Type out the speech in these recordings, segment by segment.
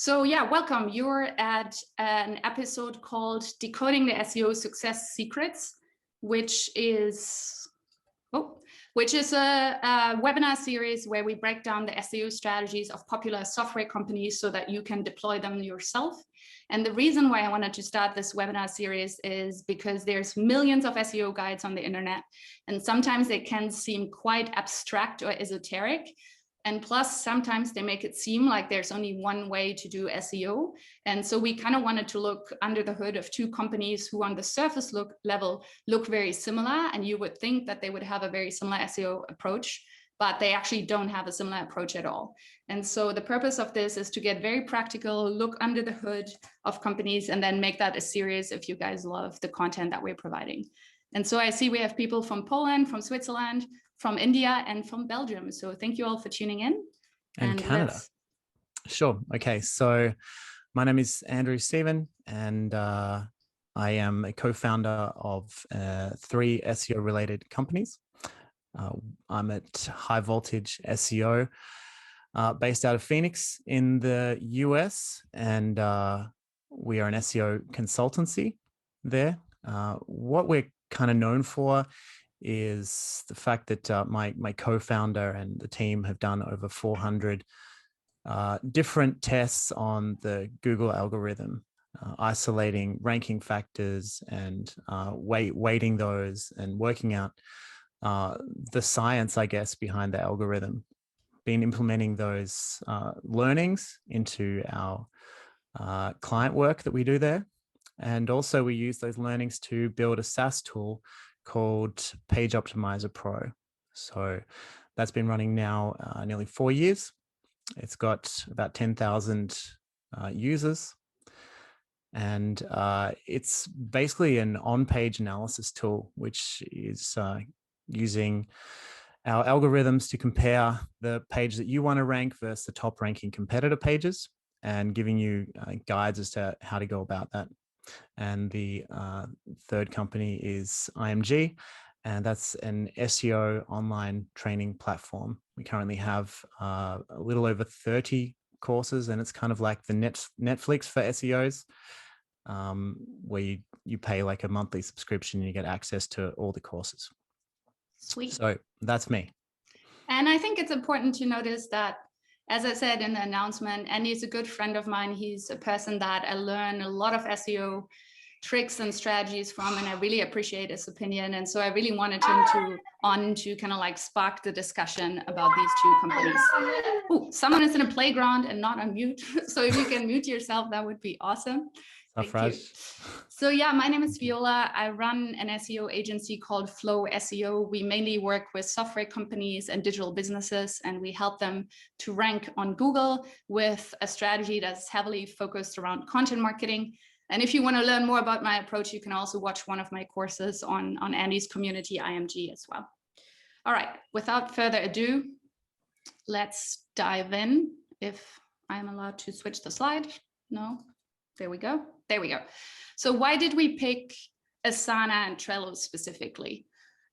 So yeah, welcome. You're at an episode called Decoding the SEO Success Secrets, which is a webinar series where we break down the SEO strategies of popular software companies so that you can deploy them yourself. And the reason why I wanted to start this webinar series is because there's millions of SEO guides on the internet, and sometimes they can seem quite abstract or esoteric. And plus, sometimes they make it seem like there's only one way to do SEO. And so we kind of wanted to look under the hood of two companies who on the surface level look very similar. And you would think that they would have a very similar SEO approach, but they actually don't have a similar approach at all. And so the purpose of this is to get very practical, look under the hood of companies, and then make that a series if you guys love the content that we're providing. And so I see we have people from Poland, from Switzerland, from India, and from Belgium. So thank you all for tuning in. And Canada. Sure. Okay. So my name is Andrew Stephen, and I am a co-founder of 3 SEO related companies. I'm at High Voltage SEO, based out of Phoenix in the US, and we are an SEO consultancy there. What we're kind of known for is the fact that my co-founder and the team have done over 400 different tests on the Google algorithm, isolating ranking factors and weighting those and working out the science, I guess, behind the algorithm. Been implementing those learnings into our client work that we do there. And also we use those learnings to build a SaaS tool called Page Optimizer Pro. So that's been running now nearly 4 years. It's got about 10,000 users. And it's basically an on-page analysis tool, which is using our algorithms to compare the page that you want to rank versus the top ranking competitor pages, and giving you guides as to how to go about that. And the third company is IMG, and that's an SEO online training platform. We currently have a little over 30 courses, and it's kind of like the Netflix for SEOs, where you pay like a monthly subscription and you get access to all the courses. Sweet. So that's me. And I think it's important to notice that, as I said in the announcement, Andy's a good friend of mine. He's a person that I learn a lot of SEO tricks and strategies from, and I really appreciate his opinion. And so I really wanted him to kind of like spark the discussion about these two companies. Oh, someone is in a playground and not on mute. So if you can mute yourself, that would be awesome. Thank you. So yeah, my name is Viola. I run an SEO agency called Flow SEO. We mainly work with software companies and digital businesses, and we help them to rank on Google with a strategy that's heavily focused around content marketing. And if you want to learn more about my approach, you can also watch one of my courses on Andy's community, IMG, as well. All right, without further ado, let's dive in. If I'm allowed to switch the slide. No, there we go. There we go. So why did we pick Asana and Trello specifically?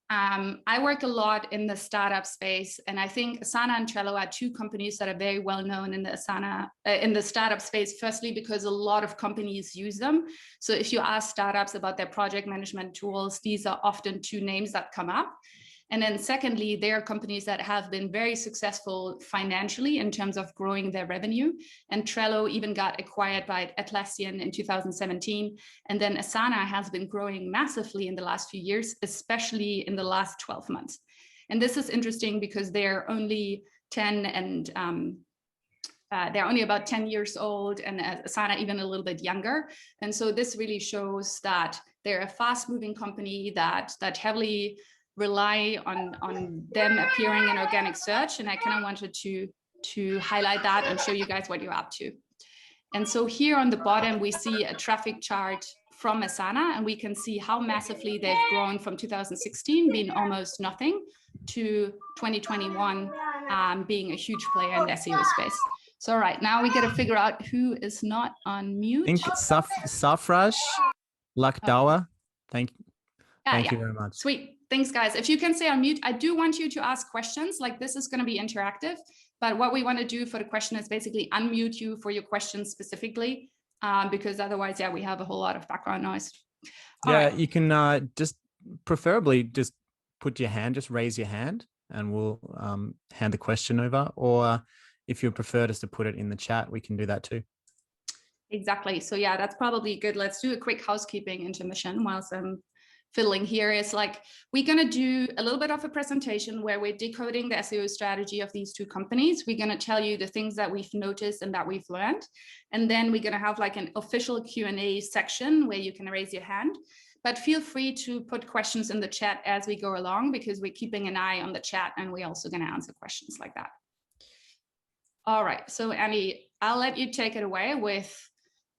I work a lot in the startup space, and I think Asana and Trello are two companies that are very well known in the startup space. Firstly, because a lot of companies use them. So if you ask startups about their project management tools, these are often two names that come up. And then secondly, they are companies that have been very successful financially in terms of growing their revenue. And Trello even got acquired by Atlassian in 2017. And then Asana has been growing massively in the last few years, especially in the last 12 months. And this is interesting because they're only 10 and they're only about 10 years old, and Asana even a little bit younger. And so this really shows that they're a fast-moving company that heavily rely on them appearing in organic search. And I kind of wanted to highlight that and show you guys what you're up to. And so here on the bottom, we see a traffic chart from Asana, and we can see how massively they've grown from 2016 being almost nothing to 2021 being a huge player in the SEO space. So all right, now we got to figure out who is not on mute. I think Safraj Lakdawa. Thank you very much. Sweet. Thanks, guys. If you can stay on mute, I do want you to ask questions. Like, this is going to be interactive. But what we want to do for the question is basically unmute you for your question specifically, because otherwise, yeah, we have a whole lot of background noise. All yeah, right. you can just preferably just put your hand, just raise your hand, and we'll hand the question over. Or if you prefer us to put it in the chat, we can do that too. Exactly. So yeah, that's probably good. Let's do a quick housekeeping intermission whilst I'm fiddling here. Is like, we're going to do a little bit of a presentation where we're decoding the SEO strategy of these two companies. We're going to tell you the things that we've noticed and that we've learned. And then we're going to have like an official Q&A section where you can raise your hand. But feel free to put questions in the chat as we go along, because we're keeping an eye on the chat and we're also going to answer questions like that. All right. So Andy, I'll let you take it away with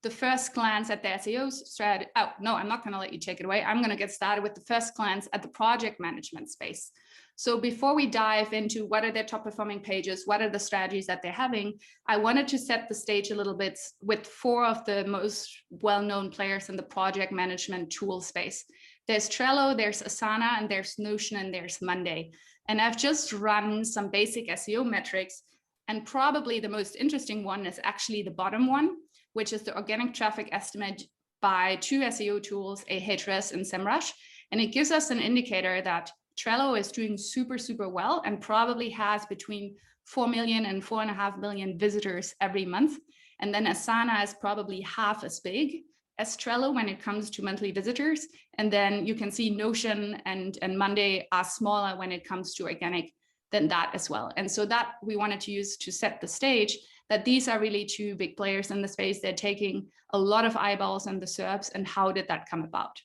the first glance at the SEO strategy. Oh, no, I'm not going to let you take it away. I'm going to get started with the first glance at the project management space. So before we dive into what are their top performing pages, what are the strategies that they're having, I wanted to set the stage a little bit with 4 of the most well-known players in the project management tool space. There's Trello, there's Asana, and there's Notion, and there's Monday. And I've just run some basic SEO metrics. And probably the most interesting one is actually the bottom one, which is the organic traffic estimate by 2 SEO tools, Ahrefs and SEMrush. And it gives us an indicator that Trello is doing super, super well and probably has between 4 million and 4.5 million visitors every month. And then Asana is probably half as big as Trello when it comes to monthly visitors. And then you can see Notion and Monday are smaller when it comes to organic than that as well. And so that we wanted to use to set the stage that these are really 2 big players in the space. They're taking a lot of eyeballs on the SERPs. And how did that come about?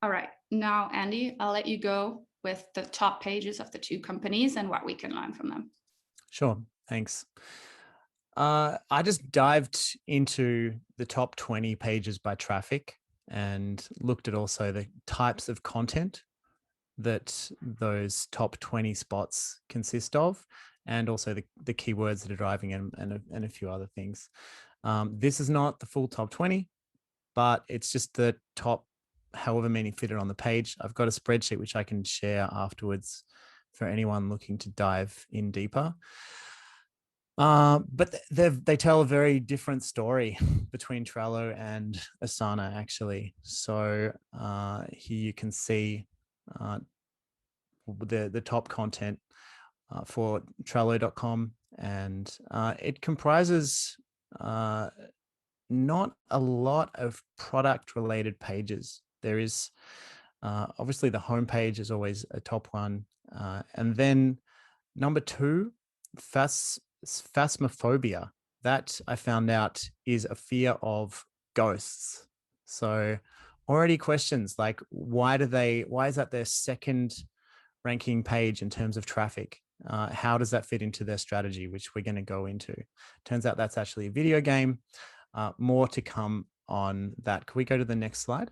All right, now, Andy, I'll let you go with the top pages of the 2 companies and what we can learn from them. Sure, thanks. I just dived into the top 20 pages by traffic and looked at also the types of content that those top 20 spots consist of, and also the keywords that are driving them, and a few other things. This is not the full top 20, but it's just the top however many fitted on the page. I've got a spreadsheet which I can share afterwards for anyone looking to dive in deeper. But they tell a very different story between Trello and Asana, actually. So here you can see the top content for Trello.com, and it comprises not a lot of product related pages. There is obviously the homepage is always a top one, and then number 2, phasmophobia. That I found out is a fear of ghosts. So already questions like, why is that their second ranking page in terms of traffic? How does that fit into their strategy, which we're going to go into? Turns out that's actually a video game. More to come on that. Can we go to the next slide?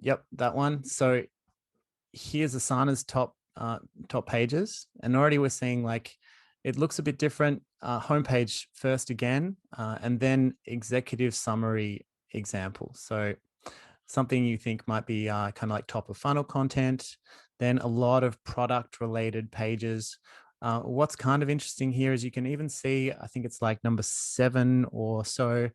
Yep, that one. So here's Asana's top pages, and already we're seeing like it looks a bit different. Homepage first again, and then executive summary example. So something you think might be kind of like top of funnel content, then a lot of product related pages. What's kind of interesting here is you can even see, I think it's like number 7 or so,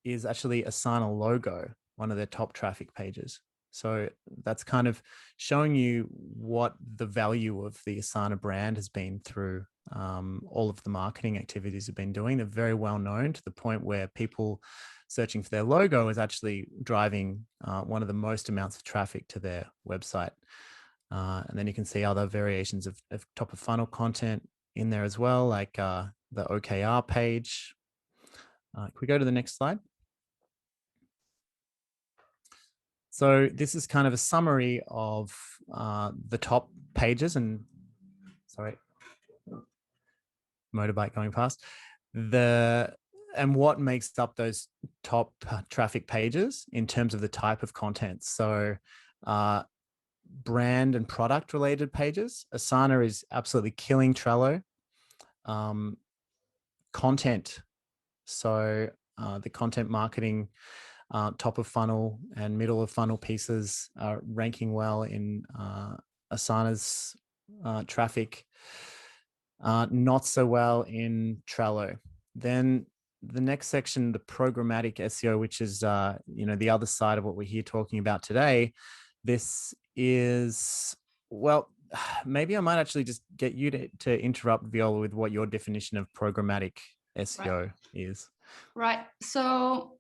is actually Asana logo, one of their top traffic pages. So that's kind of showing you what the value of the Asana brand has been through all of the marketing activities they've been doing. They're very well known to the point where people searching for their logo is actually driving one of the most amounts of traffic to their website. And then you can see other variations of top of funnel content in there as well, like the OKR page. Can we go to the next slide? So this is kind of a summary of the top pages, and sorry, motorbike going past, and what makes up those top traffic pages in terms of the type of content. So brand and product related pages. Asana is absolutely killing Trello. Content. So the content marketing top of funnel and middle of funnel pieces are ranking well in Asana's traffic, not so well in Trello. Then the next section, the programmatic SEO, which is the other side of what we're here talking about today. This is, well, maybe I might actually just get you to interrupt, Viola, with what your definition of programmatic SEO is. Right. So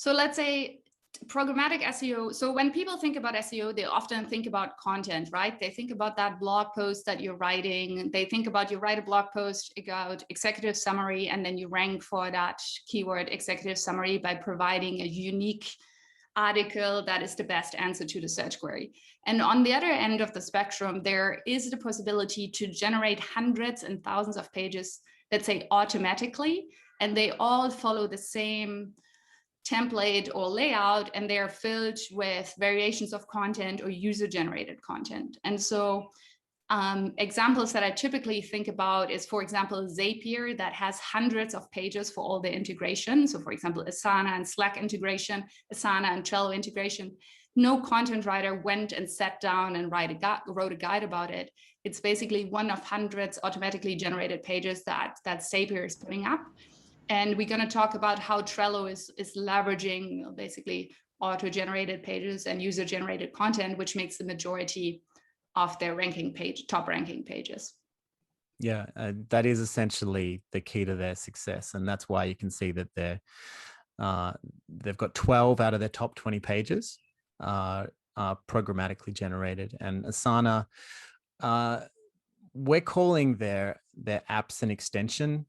let's say programmatic SEO. So when people think about SEO, they often think about content, right? They think about that blog post that you're writing. They think about, you write a blog post about executive summary, and then you rank for that keyword executive summary by providing a unique article that is the best answer to the search query. And on the other end of the spectrum, there is the possibility to generate hundreds and thousands of pages, let's say automatically, and they all follow the same template or layout, and they're filled with variations of content or user-generated content. And so examples that I typically think about is, for example, Zapier, that has hundreds of pages for all the integration. So for example, Asana and Slack integration, Asana and Trello integration. No content writer went and sat down and wrote a guide about it. It's basically one of hundreds automatically generated pages that Zapier is putting up. And we're going to talk about how Trello is leveraging basically auto-generated pages and user-generated content, which makes the majority of their top ranking pages. Yeah, that is essentially the key to their success, and that's why you can see that they've got 12 out of their top 20 pages are programmatically generated. And Asana, we're calling their apps and extension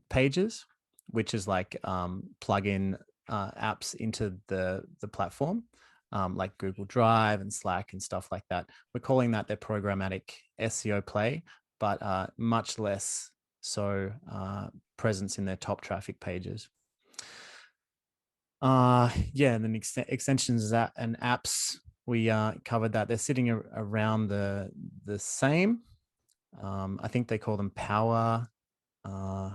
pages, which is like plug-in apps into the platform, like Google Drive and Slack and stuff like that. We're calling that their programmatic SEO play, but much less so presence in their top traffic pages. And then extensions and apps, we covered that. They're sitting around the same. I think they call them power. I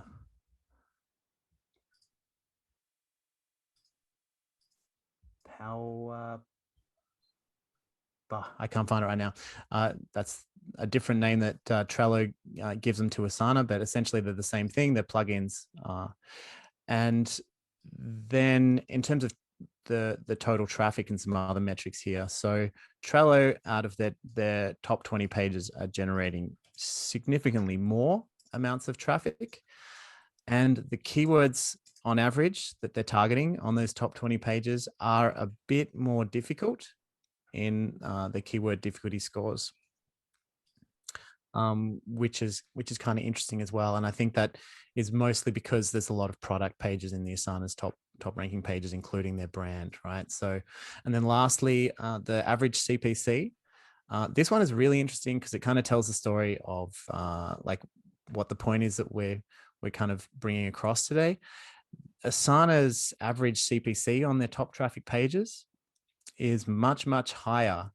can't find it right now. That's a different name that Trello gives them to Asana, but essentially they're the same thing. They're plugins. And then in terms of the total traffic and some other metrics here. So Trello, out of their top 20 pages, are generating significantly more amounts of traffic. And the keywords on average that they're targeting on those top 20 pages are a bit more difficult in the keyword difficulty scores, which is kind of interesting as well. And I think that is mostly because there's a lot of product pages in the Asana's top ranking pages, including their brand, right? So, and then lastly, the average CPC. This one is really interesting because it kind of tells the story of like what the point is that we're kind of bringing across today. Asana's average CPC on their top traffic pages is much, much higher,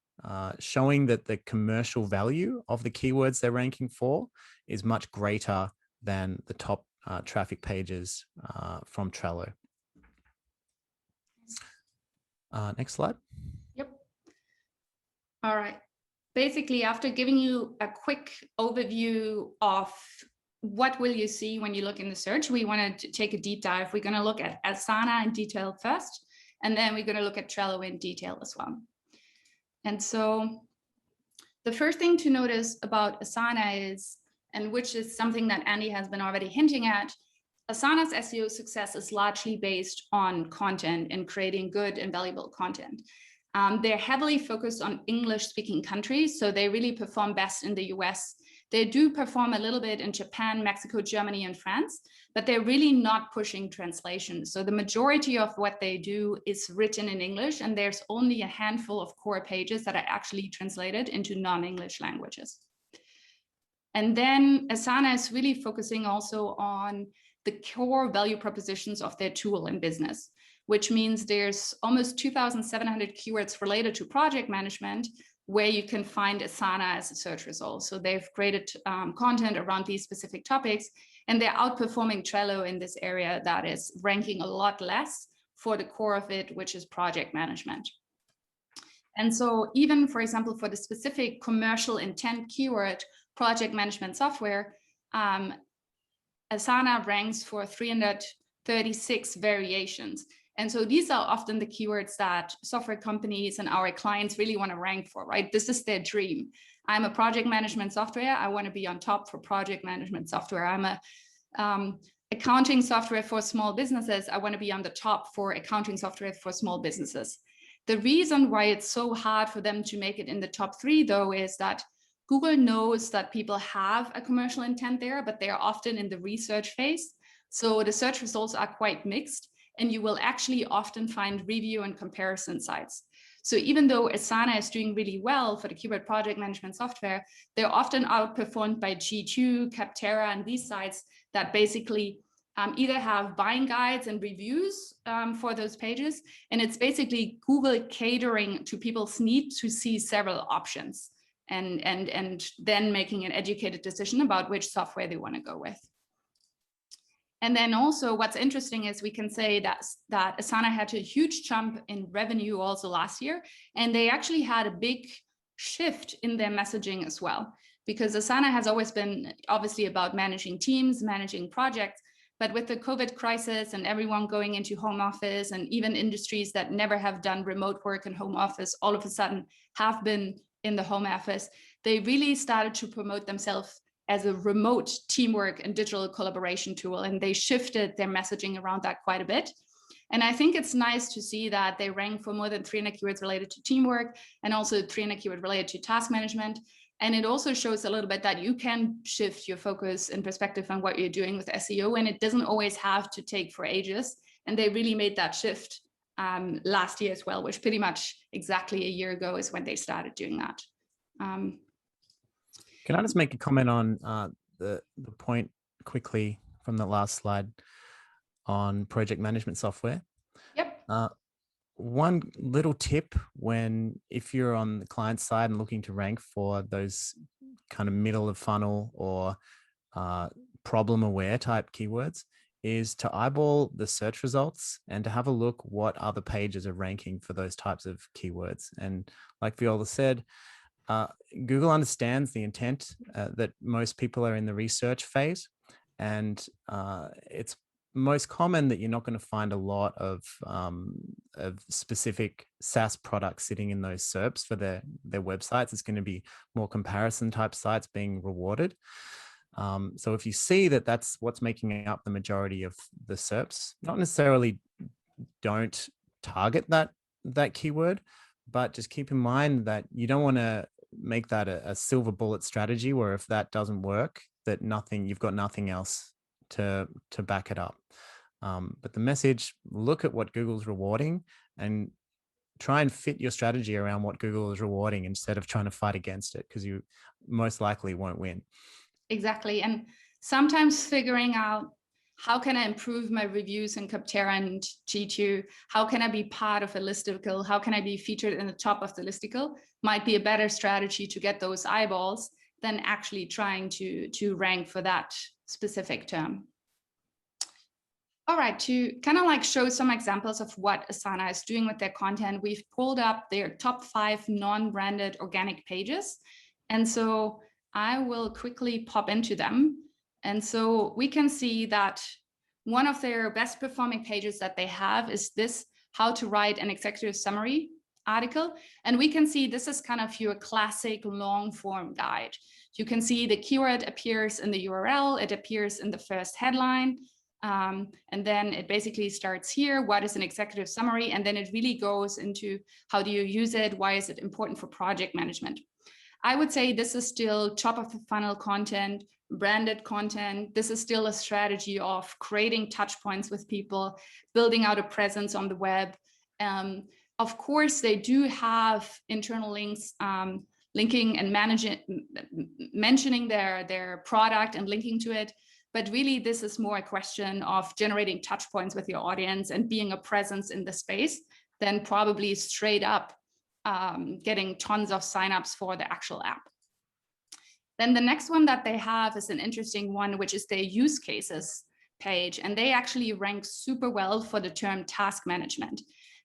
showing that the commercial value of the keywords they're ranking for is much greater than the top traffic pages from Trello. Next slide. Yep. All right. Basically, after giving you a quick overview of what will you see when you look in the search, we want to take a deep dive. We're going to look at Asana in detail first, and then we're going to look at Trello in detail as well. And so the first thing to notice about Asana is, and which is something that Andy has been already hinting at, Asana's SEO success is largely based on content and creating good and valuable content. They're heavily focused on English-speaking countries, so they really perform best in the US. They do perform a little bit in Japan, Mexico, Germany, and France, but they're really not pushing translation. So the majority of what they do is written in English, and there's only a handful of core pages that are actually translated into non-English languages. And then Asana is really focusing also on the core value propositions of their tool and business, which means there's almost 2,700 keywords related to project management where you can find Asana as a search result. So they've created content around these specific topics, and they're outperforming Trello in this area that is ranking a lot less for the core of it, which is project management. And so even, for example, for the specific commercial intent keyword, project management software, Asana ranks for 336 variations. And so these are often the keywords that software companies and our clients really want to rank for, right? This is their dream. I'm a project management software. I want to be on top for project management software. I'm a accounting software for small businesses. I want to be on the top for accounting software for small businesses. The reason why it's so hard for them to make it in the top 3, though, is that Google knows that people have a commercial intent there, but they are often in the research phase. So the search results are quite mixed, and you will actually often find review and comparison sites. So even though Asana is doing really well for the keyword project management software, they're often outperformed by G2, Capterra, and these sites that basically either have buying guides and reviews for those pages. And it's basically Google catering to people's need to see several options and then making an educated decision about which software they want to go with. And then also what's interesting is we can say that Asana had a huge jump in revenue also last year, and they actually had a big shift in their messaging as well, because Asana has always been obviously about managing teams, managing projects, but with the COVID crisis and everyone going into home office, and even industries that never have done remote work and home office all of a sudden have been in the home office, they really started to promote themselves as a remote teamwork and digital collaboration tool. And they shifted their messaging around that quite a bit. And I think it's nice to see that they rank for more than 300 keywords related to teamwork and also 300 keywords related to task management. And it also shows a little bit that you can shift your focus and perspective on what you're doing with SEO, and it doesn't always have to take for ages. And they really made that shift last year as well, which pretty much exactly a year ago is when they started doing that. Can I just make a comment on the point quickly from the last slide on project management software? Yep. One little tip if you're on the client side and looking to rank for those kind of middle of funnel or problem aware type keywords is to eyeball the search results and to have a look what other pages are ranking for those types of keywords. And like Viola said, Google understands the intent that most people are in the research phase, and it's most common that you're not going to find a lot of specific SaaS products sitting in those SERPs for their websites. It's going to be more comparison type sites being rewarded. So if you see that that's what's making up the majority of the SERPs, not necessarily don't target that keyword, but just keep in mind that you don't want to make that a silver bullet strategy where if that doesn't work, that you've got nothing else to back it up. But the message, look at what Google's rewarding and try and fit your strategy around what Google is rewarding instead of trying to fight against it, because you most likely won't win. Exactly. And sometimes figuring out how can I improve my reviews in Capterra and G2? How can I be part of a listicle? How can I be featured in the top of the listicle? Might be a better strategy to get those eyeballs than actually trying to rank for that specific term. All right, to kind of like show some examples of what Asana is doing with their content, we've pulled up their top 5 non-branded organic pages. And so I will quickly pop into them. And so we can see that one of their best performing pages that they have is this, how to write an executive summary article. And we can see this is kind of your classic long form guide. You can see the keyword appears in the URL, it appears in the first headline. And then it basically starts here, what is an executive summary? And then it really goes into how do you use it? Why is it important for project management? I would say this is still top of the funnel content, branded content. This is still a strategy of creating touch points with people, building out a presence on the web. Of course, they do have internal links, linking and mentioning their product and linking to it. But really, this is more a question of generating touch points with your audience and being a presence in the space than probably straight up getting tons of signups for the actual app. Then the next one that they have is an interesting one, which is their use cases page, and they actually rank super well for the term task management.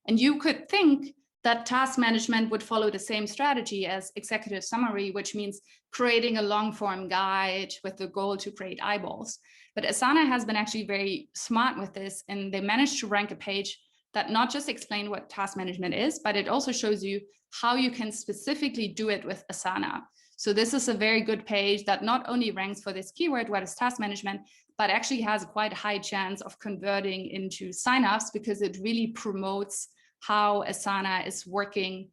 And you could think that task management would follow the same strategy as executive summary, which means creating a long form guide with the goal to create eyeballs. But Asana has been actually very smart with this, and they managed to rank a page that not just explain what task management is, but it also shows you how you can specifically do it with Asana. So this is a very good page that not only ranks for this keyword, what is task management, but actually has a quite high chance of converting into signups, because it really promotes how Asana is working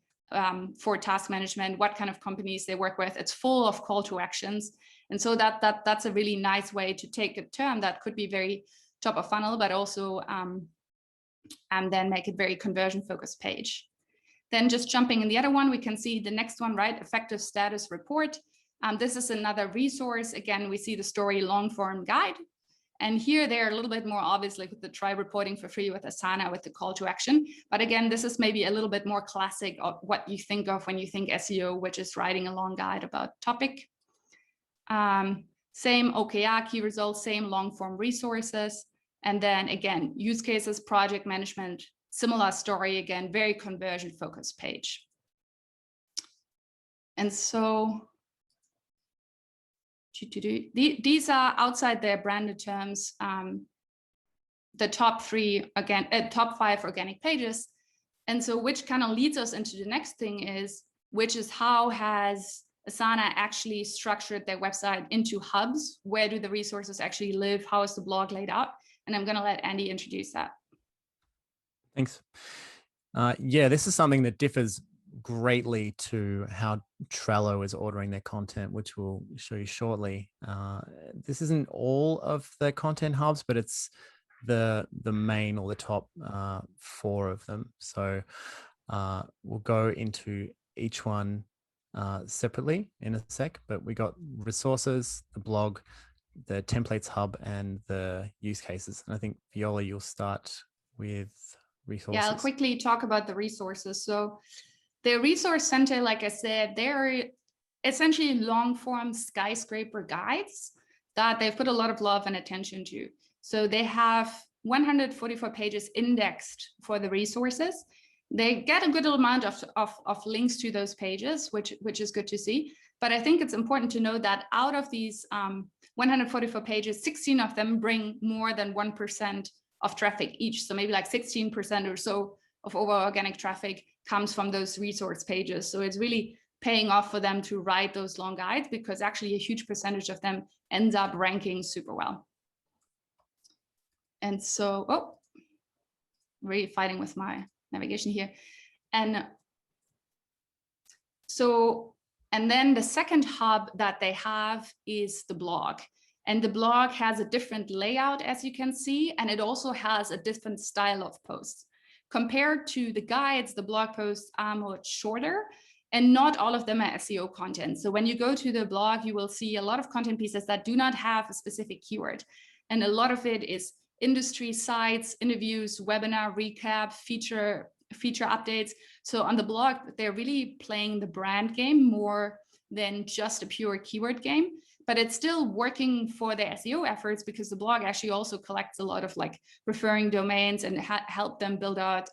for task management, what kind of companies they work with. It's full of call to actions. And so that's a really nice way to take a term that could be very top of funnel, but also and then make it very conversion focused page. Then just jumping in the other one, we can see the next one, right? Effective status report. This is another resource. Again, we see the story long form guide. And here they're a little bit more obvious, like with the try reporting for free with Asana with the call to action. But again, this is maybe a little bit more classic of what you think of when you think SEO, which is writing a long guide about topic. Same OKR key results, same long form resources. And then again, use cases, project management, similar story, again, very conversion focused page. And so these are outside their branded terms, the top 5 organic pages. And so which kind of leads us into the next thing is, which is how has Asana actually structured their website into hubs? Where do the resources actually live? How is the blog laid out? And I'm going to let Andy introduce that. Thanks. Yeah, this is something that differs greatly to how Trello is ordering their content, which we'll show you shortly. This isn't all of the content hubs, but it's the main or the top 4 of them. So we'll go into each one separately in a sec, but we got resources, the blog, the templates hub, and the use cases. And I think Viola, you'll start with resources. Yeah, I'll quickly talk about the resources. So the resource center, like I said, they're essentially long form skyscraper guides that they've put a lot of love and attention to. So they have 144 pages indexed for the resources. They get a good amount of links to those pages, which is good to see. But I think it's important to know that out of these 144 pages, 16 of them bring more than 1% of traffic each. So maybe like 16% or so of overall organic traffic comes from those resource pages. So it's really paying off for them to write those long guides, because actually a huge percentage of them ends up ranking super well. And so, really fighting with my navigation here. And so, and then the second hub that they have is the blog. And the blog has a different layout, as you can see, and it also has a different style of posts. Compared to the guides, the blog posts are much shorter, and not all of them are SEO content. So when you go to the blog, you will see a lot of content pieces that do not have a specific keyword. And a lot of it is industry sites, interviews, webinar recap, feature updates. So on the blog, they're really playing the brand game more than just a pure keyword game. But it's still working for their SEO efforts, because the blog actually also collects a lot of like referring domains and help them build out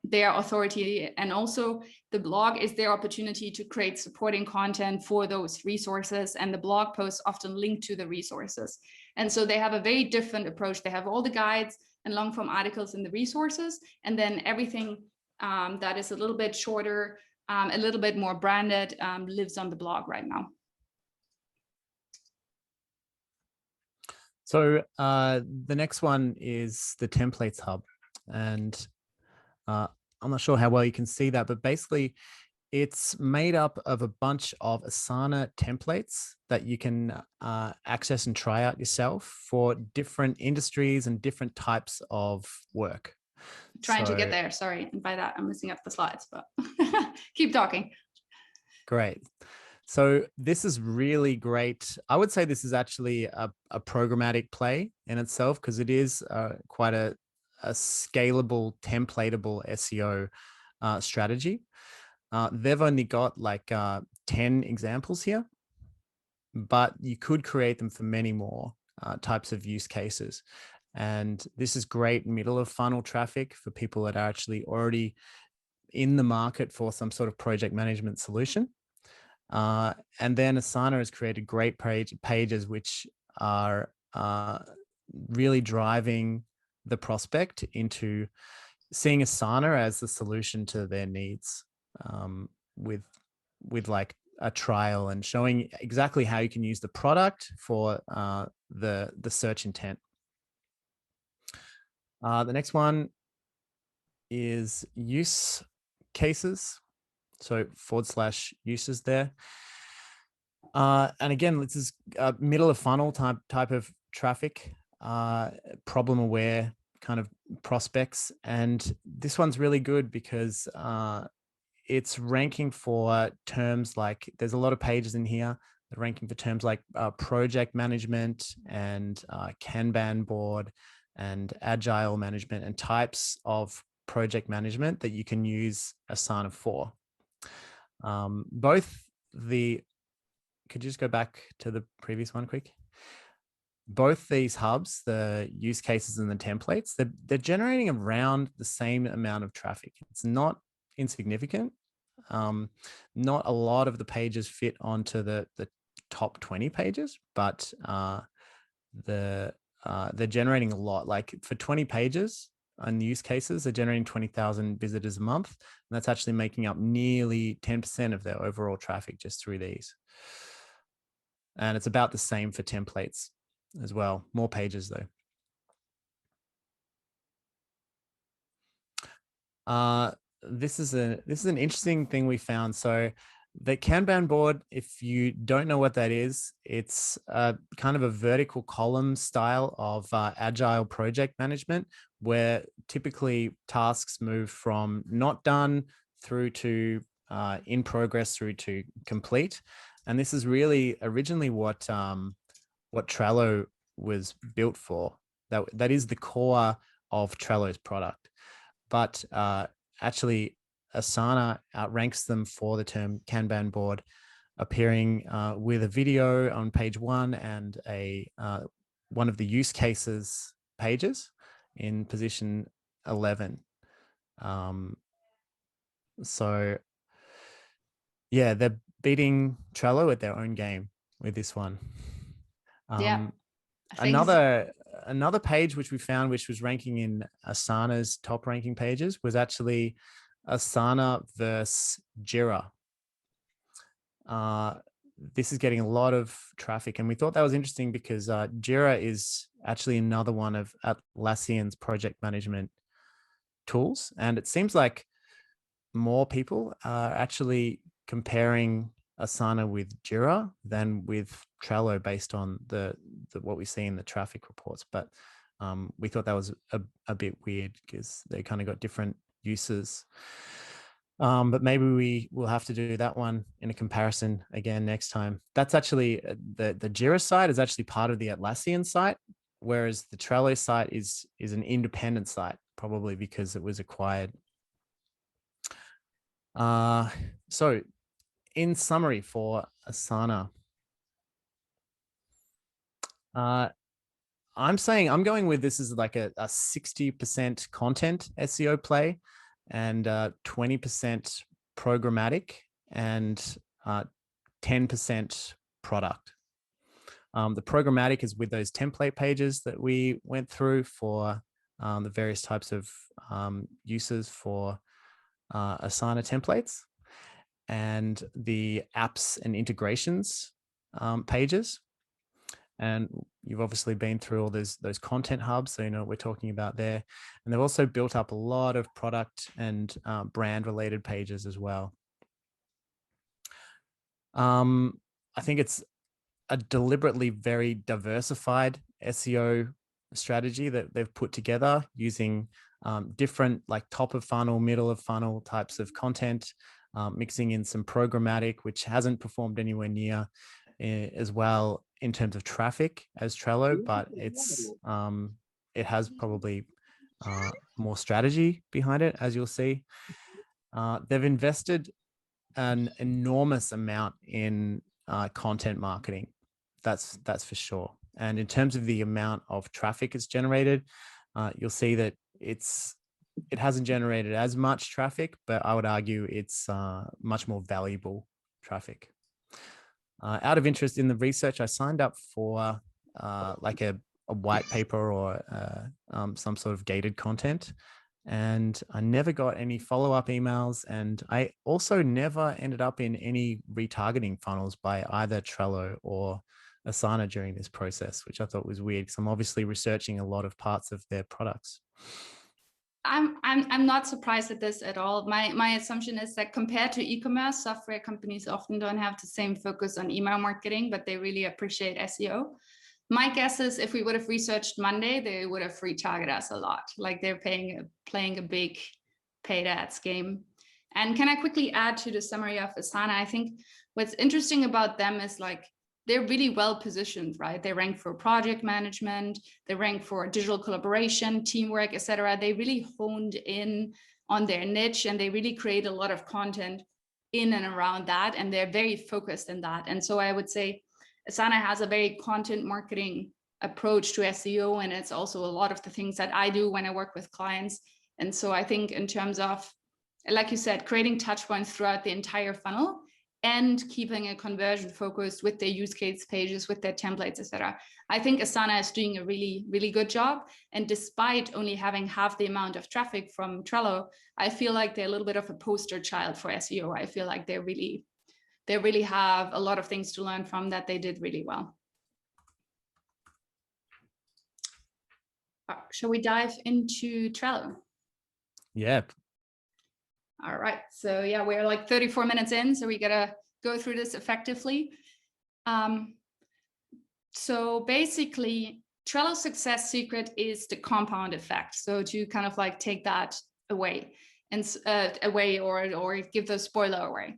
their authority. And also the blog is their opportunity to create supporting content for those resources. And the blog posts often link to the resources. And so they have a very different approach. They have all the guides and long form articles in the resources, and then everything that is a little bit shorter, a little bit more branded, lives on the blog right now. So the next one is the templates hub, and I'm not sure how well you can see that, but basically it's made up of a bunch of Asana templates that you can access and try out yourself for different industries and different types of work. Trying to get there, sorry. And by that, I'm messing up the slides, but keep talking. Great. So this is really great. I would say this is actually a programmatic play in itself, because it is quite a scalable, templatable SEO strategy. They've only got like 10 examples here, but you could create them for many more. types of use cases. And this is great middle of funnel traffic for people that are actually already in the market for some sort of project management solution. And then Asana has created great pages which are really driving the prospect into seeing Asana as the solution to their needs, with like a trial and showing exactly how you can use the product for the search intent. The next one is use cases. So / uses there. And again, this is middle of funnel type of traffic, problem aware kind of prospects. And this one's really good because it's ranking for terms like, there's a lot of pages in here that are ranking for terms like project management and Kanban board and agile management and types of project management that you can use Asana for. Could you just go back to the previous one quick? Both these hubs, the use cases and the templates, they're generating around the same amount of traffic. It's not insignificant. Not a lot of the pages fit onto the top 20 pages, but they're generating a lot. Like for 20 pages on use cases, they're generating 20,000 visitors a month. And that's actually making up nearly 10% of their overall traffic just through these. And it's about the same for templates as well. More pages though. This is an interesting thing we found. So the Kanban board, if you don't know what that is, it's kind of a vertical column style of agile project management, where typically tasks move from not done through to in progress through to complete. And this is really originally what Trello was built for. That is the core of Trello's product. But actually, Asana outranks them for the term Kanban board, appearing with a video on page 1 and one of the use cases pages in position 11. So yeah, they're beating Trello at their own game with this one. Yeah. Another page which we found, which was ranking in Asana's top ranking pages, was actually Asana versus Jira. This is getting a lot of traffic, and we thought that was interesting because Jira is actually another one of Atlassian's project management tools, and it seems like more people are actually comparing Asana with Jira than with Trello based on the what we see in the traffic reports. But we thought that was a bit weird because they kind of got different uses. But maybe we will have to do that one in a comparison again next time. That's actually the Jira site is actually part of the Atlassian site, whereas the Trello site is an independent site, probably because it was acquired. So in summary for Asana, I'm going with this as like a 60% content SEO play and 20% programmatic and 10% product. The programmatic is with those template pages that we went through for the various types of uses for Asana templates, and the apps and integrations pages. And you've obviously been through all those content hubs, so you know what we're talking about there. And they've also built up a lot of product and brand related pages as well. I think it's a deliberately very diversified SEO strategy that they've put together using different like top of funnel, middle of funnel types of content, mixing in some programmatic, which hasn't performed anywhere near as well in terms of traffic as Trello, but it has probably more strategy behind it, as you'll see. They've invested an enormous amount in content marketing. that's for sure. And in terms of the amount of traffic it's generated, you'll see that it hasn't generated as much traffic, but I would argue it's much more valuable traffic. Out of interest in the research, I signed up for like a white paper or some sort of gated content, and I never got any follow-up emails. And I also never ended up in any retargeting funnels by either Trello or Asana during this process, which I thought was weird because I'm obviously researching a lot of parts of their products. I'm not surprised at this at all. My assumption is that compared to e-commerce, software companies often don't have the same focus on email marketing, but they really appreciate SEO. My guess is if we would have researched Monday, they would have retargeted us a lot. Like they're playing a big paid ads game. And can I quickly add to the summary of Asana? I think what's interesting about them is like they're really well positioned, right? They rank for project management, they rank for digital collaboration, teamwork, etc. They really honed in on their niche and they really create a lot of content in and around that. And they're very focused in that. And so I would say Asana has a very content marketing approach to SEO. And it's also a lot of the things that I do when I work with clients. And so I think in terms of, like you said, creating touch points throughout the entire funnel, and keeping a conversion focus with their use case pages, with their templates, etc. I think Asana is doing a really, really good job. And despite only having half the amount of traffic from Trello, I feel like they're a little bit of a poster child for SEO. I feel like they really have a lot of things to learn from that they did really well. Shall we dive into Trello? Yeah. All right, so yeah, we're like 34 minutes in, so we gotta go through this effectively. So basically, Trello's success secret is the compound effect. So to kind of like take that away and or give the spoiler away.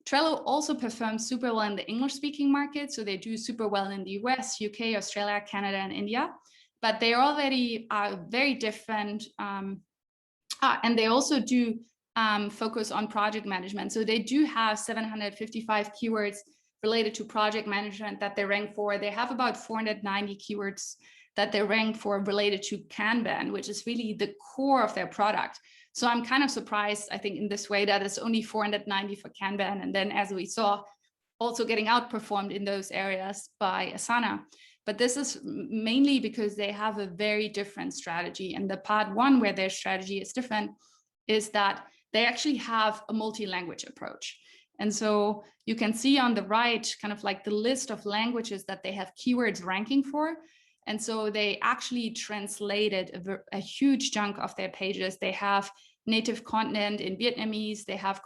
Trello also performs super well in the English-speaking market, so they do super well in the US, UK, Australia, Canada, and India. But they already are very different, and they also do focus on project management. So they do have 755 keywords related to project management that they rank for. They have about 490 keywords that they rank for related to Kanban, which is really the core of their product. So I'm kind of surprised, I think, in this way that it's only 490 for Kanban. And then as we saw, also getting outperformed in those areas by Asana. But this is mainly because they have a very different strategy. And the part one where their strategy is different is that they actually have a multi-language approach. And so you can see on the right, kind of like the list of languages that they have keywords ranking for. And so they actually translated a huge chunk of their pages. They have native content in Vietnamese, they have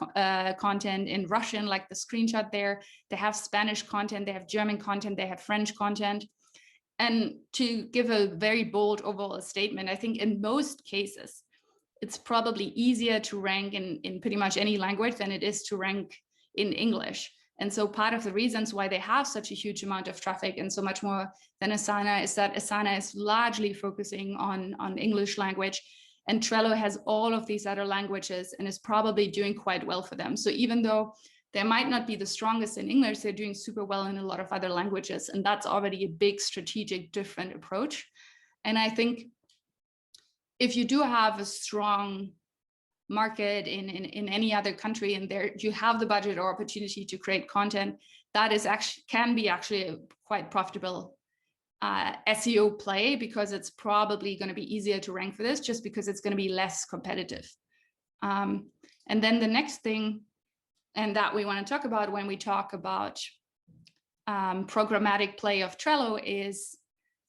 content in Russian, like the screenshot there. They have Spanish content, they have German content, they have French content. And to give a very bold overall statement, I think in most cases, it's probably easier to rank in pretty much any language than it is to rank in English. And so part of the reasons why they have such a huge amount of traffic and so much more than Asana is that Asana is largely focusing on English language, and Trello has all of these other languages and is probably doing quite well for them. So even though they might not be the strongest in English, they're doing super well in a lot of other languages. And that's already a big strategic different approach. And I think if you do have a strong market in any other country and there you have the budget or opportunity to create content, that is actually can be actually a quite profitable SEO play, because it's probably going to be easier to rank for this just because it's going to be less competitive. And then the next thing, and that we want to talk about when we talk about programmatic play of Trello, is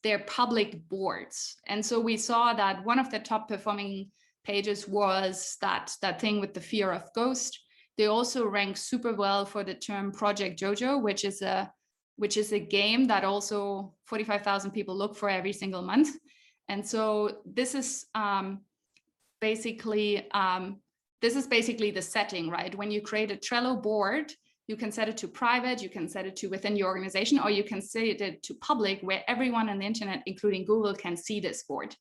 their public boards. And so we saw that one of the top performing pages was that thing with the fear of ghost. They also rank super well for the term Project Jojo, which is a game that also 45,000 people look for every single month. And so this is basically the setting, right? When you create a Trello board, you can set it to private, you can set it to within your organization, or you can set it to public, where everyone on the internet, including Google, can see this board.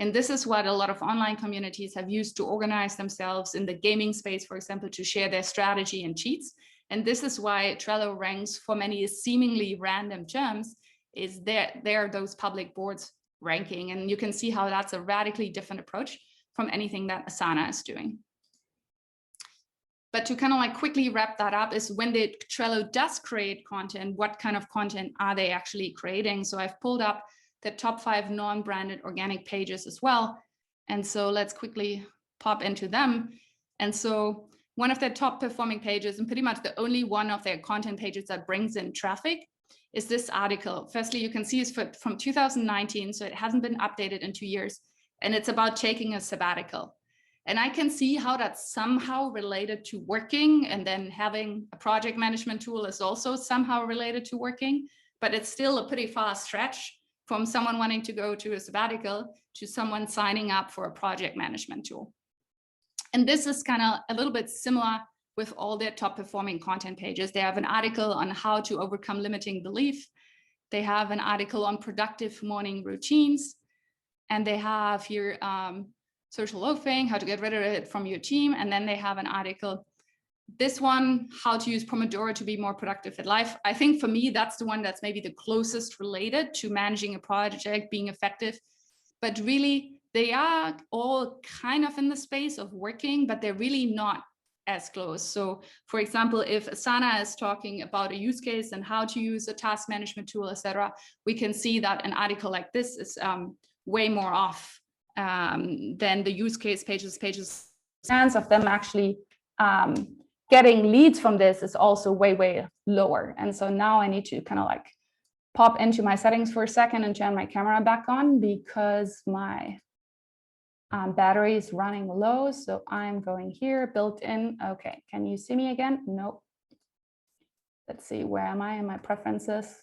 And this is what a lot of online communities have used to organize themselves in the gaming space, for example, to share their strategy and cheats. And this is why Trello ranks for many seemingly random terms, is there are those public boards ranking. And you can see how that's a radically different approach from anything that Asana is doing. But to kind of like quickly wrap that up is when the Trello does create content, what kind of content are they actually creating? So I've pulled up the top 5 non-branded organic pages as well. And so let's quickly pop into them. And so one of their top performing pages, and pretty much the only one of their content pages that brings in traffic, is this article. Firstly, you can see it's from 2019, so it hasn't been updated in 2 years. And it's about taking a sabbatical. And I can see how that's somehow related to working, and then having a project management tool is also somehow related to working, but it's still a pretty far stretch from someone wanting to go to a sabbatical to someone signing up for a project management tool. And this is kind of a little bit similar with all their top performing content pages. They have an article on how to overcome limiting belief. They have an article on productive morning routines. And they have here social loafing, how to get rid of it from your team. And then they have an article, this one, how to use Pomodoro to be more productive at life. I think for me, that's the one that's maybe the closest related to managing a project, being effective. But really, they are all kind of in the space of working, but they're really not as close. So for example, if Asana is talking about a use case and how to use a task management tool, etc., we can see that an article like this is way more off than the use case pages. Chance of them actually getting leads from this is also way lower. And so now I need to kind of like pop into my settings for a second and turn my camera back on because my battery is running low. So I'm going here, built in. Okay, can you see me again? Nope. Let's see, where am I in my preferences?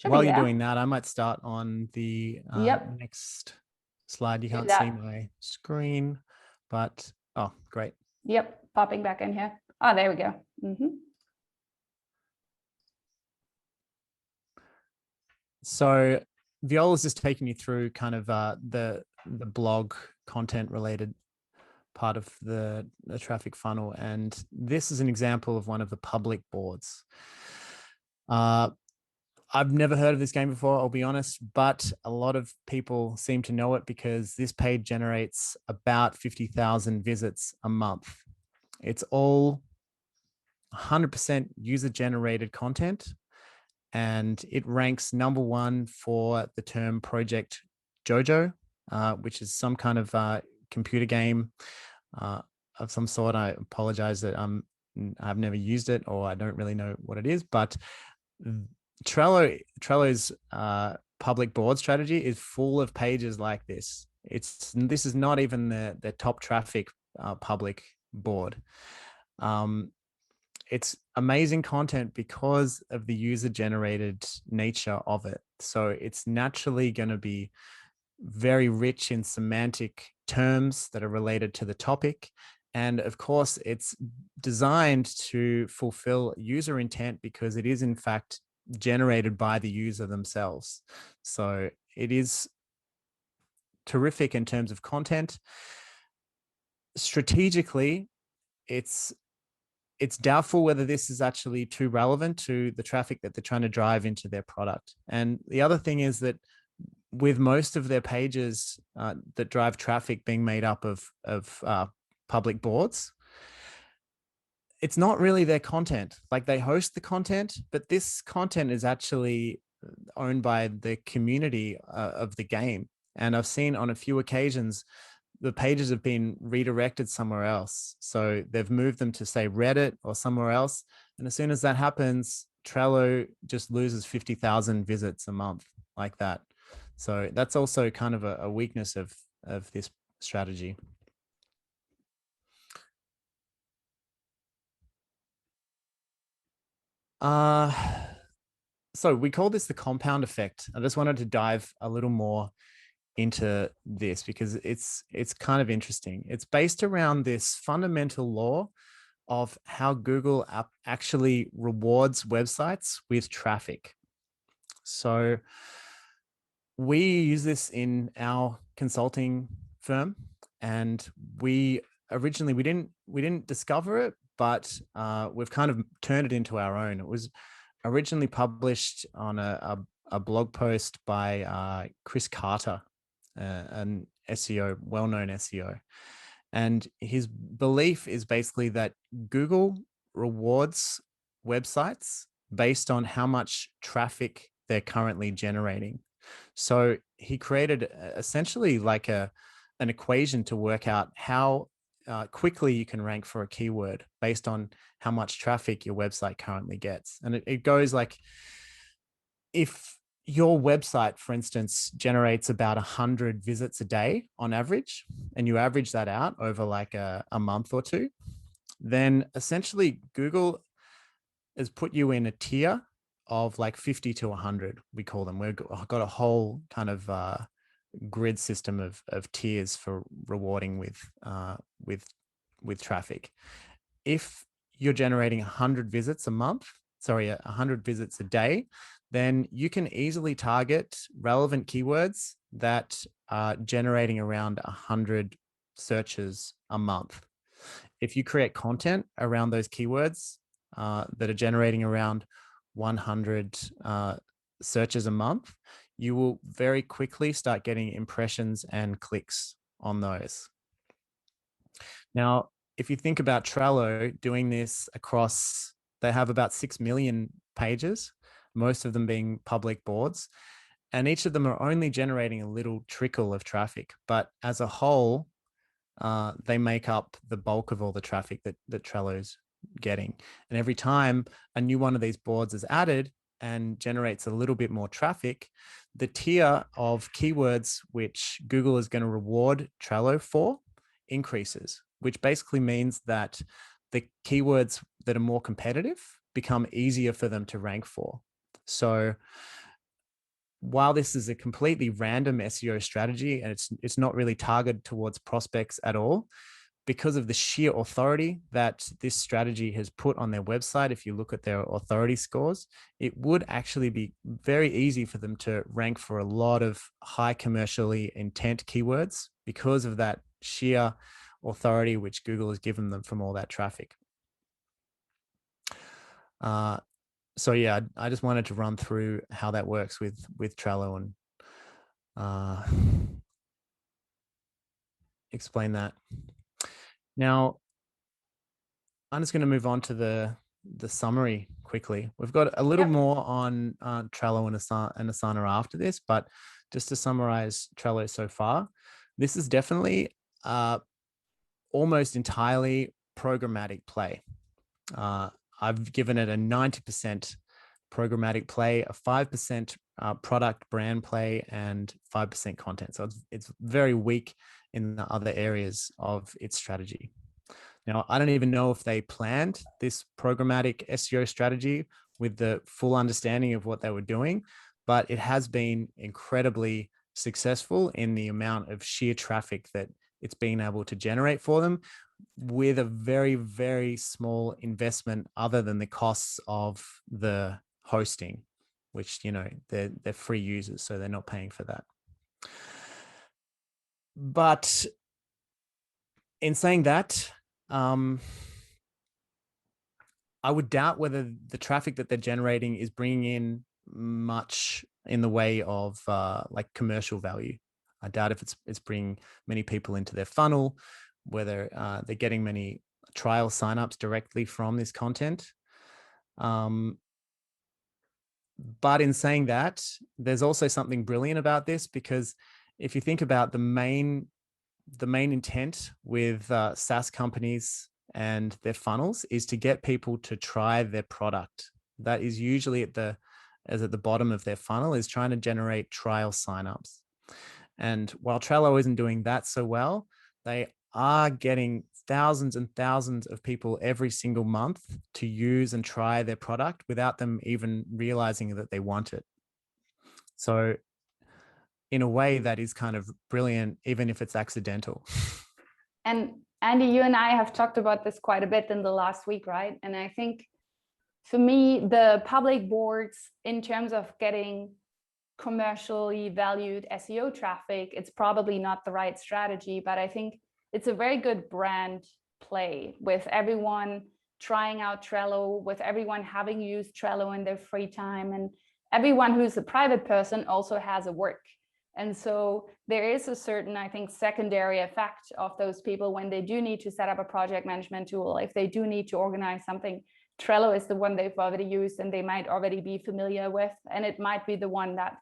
While you're doing that, I might start on the next slide. You can't see my screen, but oh, great. Yep, popping back in here. Oh, there we go. So Viola's just taking you through kind of the blog content related part of the traffic funnel. And this is an example of one of the public boards. I've never heard of this game before, I'll be honest, but a lot of people seem to know it because this page generates about 50,000 visits a month. It's all 100% user-generated content, and it ranks #1 for the term Project Jojo, which is some kind of computer game of some sort. I apologize that I've never used it, or I don't really know what it is, but Trello's public board strategy is full of pages like this. This is not even the top traffic public board. It's amazing content because of the user-generated nature of it. So it's naturally going to be very rich in semantic terms that are related to the topic. And of course, it's designed to fulfill user intent because it is in fact generated by the user themselves. So it is terrific in terms of content. Strategically, it's doubtful whether this is actually too relevant to the traffic that they're trying to drive into their product. And the other thing is that with most of their pages that drive traffic being made up of public boards, it's not really their content. Like, they host the content, but this content is actually owned by the community of the game. And I've seen on a few occasions, the pages have been redirected somewhere else. So they've moved them to, say, Reddit or somewhere else. And as soon as that happens, Trello just loses 50,000 visits a month like that. So that's also kind of a weakness of this strategy. So we call this the compound effect. I just wanted to dive a little more into this because it's kind of interesting. It's based around this fundamental law of how Google actually rewards websites with traffic. So we use this in our consulting firm, and we didn't discover it, but we've kind of turned it into our own. It was originally published on a blog post by Chris Carter, an SEO, well-known SEO. And his belief is basically that Google rewards websites based on how much traffic they're currently generating. So he created essentially like an equation to work out how quickly you can rank for a keyword based on how much traffic your website currently gets. And it goes like, if your website, for instance, generates about 100 visits a day on average, and you average that out over like a month or two, then essentially Google has put you in a tier of like 50 to 100, we call them. We've got a whole kind of grid system of tiers for rewarding with traffic. If you're generating 100 visits a month, 100 visits a day, then you can easily target relevant keywords that are generating around 100 searches a month. If you create content around those keywords that are generating around 100 searches a month, you will very quickly start getting impressions and clicks on those. Now, if you think about Trello doing this across, they have about 6 million pages, most of them being public boards, and each of them are only generating a little trickle of traffic. But as a whole, they make up the bulk of all the traffic that Trello's getting. And every time a new one of these boards is added and generates a little bit more traffic, the tier of keywords which Google is going to reward Trello for increases, which basically means that the keywords that are more competitive become easier for them to rank for. So while this is a completely random SEO strategy and it's not really targeted towards prospects at all, because of the sheer authority that this strategy has put on their website, if you look at their authority scores, it would actually be very easy for them to rank for a lot of high commercially intent keywords because of that sheer authority which Google has given them from all that traffic. So yeah, I just wanted to run through how that works with Trello and explain that. Now, I'm just going to move on to the summary quickly. We've got a little more on Trello and Asana after this, but just to summarize Trello so far, this is definitely almost entirely programmatic play. I've given it a 90% programmatic play, a 5% product brand play, and 5% content. So it's very weak in the other areas of its strategy. Now, I don't even know if they planned this programmatic SEO strategy with the full understanding of what they were doing, but it has been incredibly successful in the amount of sheer traffic that it's been able to generate for them with a very, very small investment other than the costs of the hosting, which, you know, they're free users, so they're not paying for that. But in saying that, I would doubt whether the traffic that they're generating is bringing in much in the way of like commercial value. I doubt if it's bringing many people into their funnel, whether they're getting many trial signups directly from this content. But in saying that, there's also something brilliant about this, because if you think about the main intent with SaaS companies and their funnels is to get people to try their product. That is usually at the bottom of their funnel, is trying to generate trial signups. And while Trello isn't doing that so well, they are getting thousands and thousands of people every single month to use and try their product without them even realizing that they want it. So in a way, that is kind of brilliant, even if it's accidental. And Andy, you and I have talked about this quite a bit in the last week, right? And I think for me, the public boards, in terms of getting commercially valued SEO traffic, it's probably not the right strategy, but I think it's a very good brand play with everyone trying out Trello, with everyone having used Trello in their free time, and everyone who's a private person also has a work. And so there is a certain, I think, secondary effect of those people when they do need to set up a project management tool, if they do need to organize something. Trello is the one they've already used and they might already be familiar with, and it might be the one that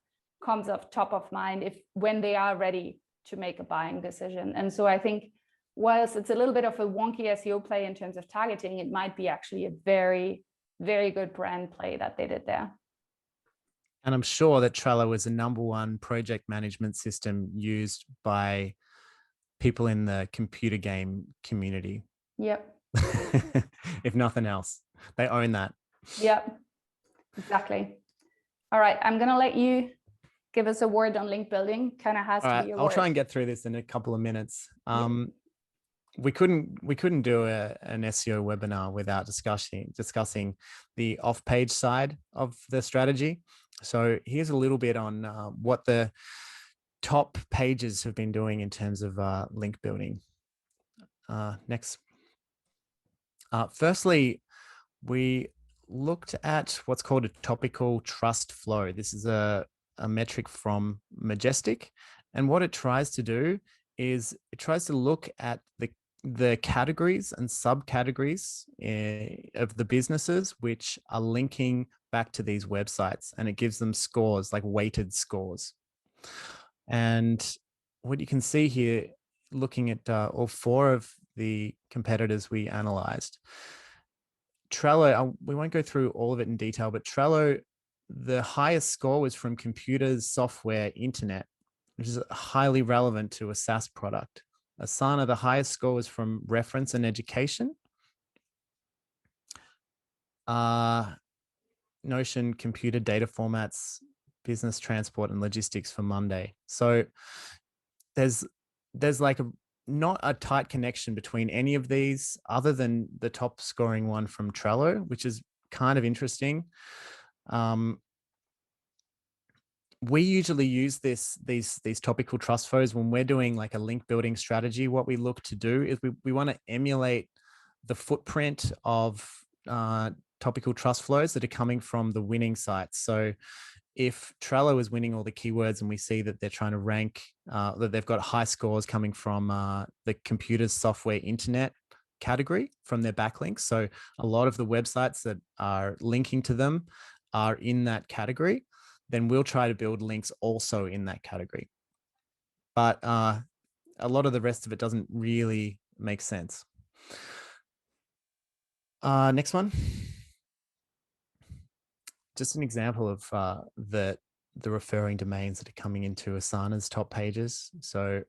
comes off top of mind when they are ready to make a buying decision. And so I think whilst it's a little bit of a wonky SEO play in terms of targeting, it might be actually a very, very good brand play that they did there. And I'm sure that Trello is the #1 project management system used by people in the computer game community. Yep. If nothing else, they own that. Yep, exactly. All right, I'm going to let you give us a word on link building. Kind of has to be your I'll word. try and get through this in a couple of minutes. We couldn't do an SEO webinar without discussing the off-page side of the strategy. So here's a little bit on what the top pages have been doing in terms of link building. Next. Firstly, we looked at what's called a topical trust flow. This is a metric from Majestic, and what it tries to do is it tries to look at the categories and subcategories of the businesses which are linking back to these websites, and it gives them scores, like weighted scores. And what you can see here, looking at all 4 of the competitors we analyzed, Trello, we won't go through all of it in detail, but Trello, the highest score was from computers, software, internet, which is highly relevant to a SaaS product. Asana, the highest score was from reference and education. Notion, computer data formats, business, transport, and logistics for Monday. So there's like not a tight connection between any of these other than the top scoring one from Trello, which is kind of interesting. We usually use these topical trust flows when we're doing like a link building strategy. What we look to do is we want to emulate the footprint of topical trust flows that are coming from the winning sites. So if Trello is winning all the keywords and we see that they're trying to rank, that they've got high scores coming from the computers, software, internet category from their backlinks. So a lot of the websites that are linking to them are in that category, then we'll try to build links also in that category. But a lot of the rest of it doesn't really make sense. Next one. Just an example of the referring domains that are coming into Asana's top pages. So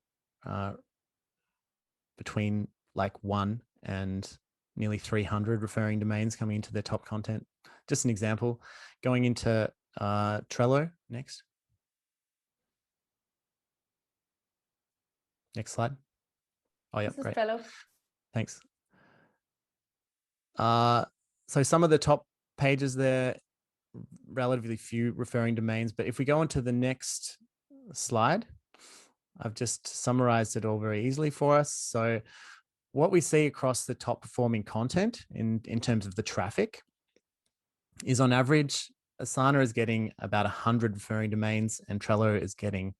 between like 1 and nearly 300 referring domains coming into their top content. Just an example. Going into Trello next. Next slide. Oh, yeah, great. Trello. Thanks. So some of the top pages there, relatively few referring domains, but if we go on to the next slide, I've just summarized it all very easily for us. So what we see across the top performing content in terms of the traffic is, on average, Asana is getting about 100 referring domains and Trello is getting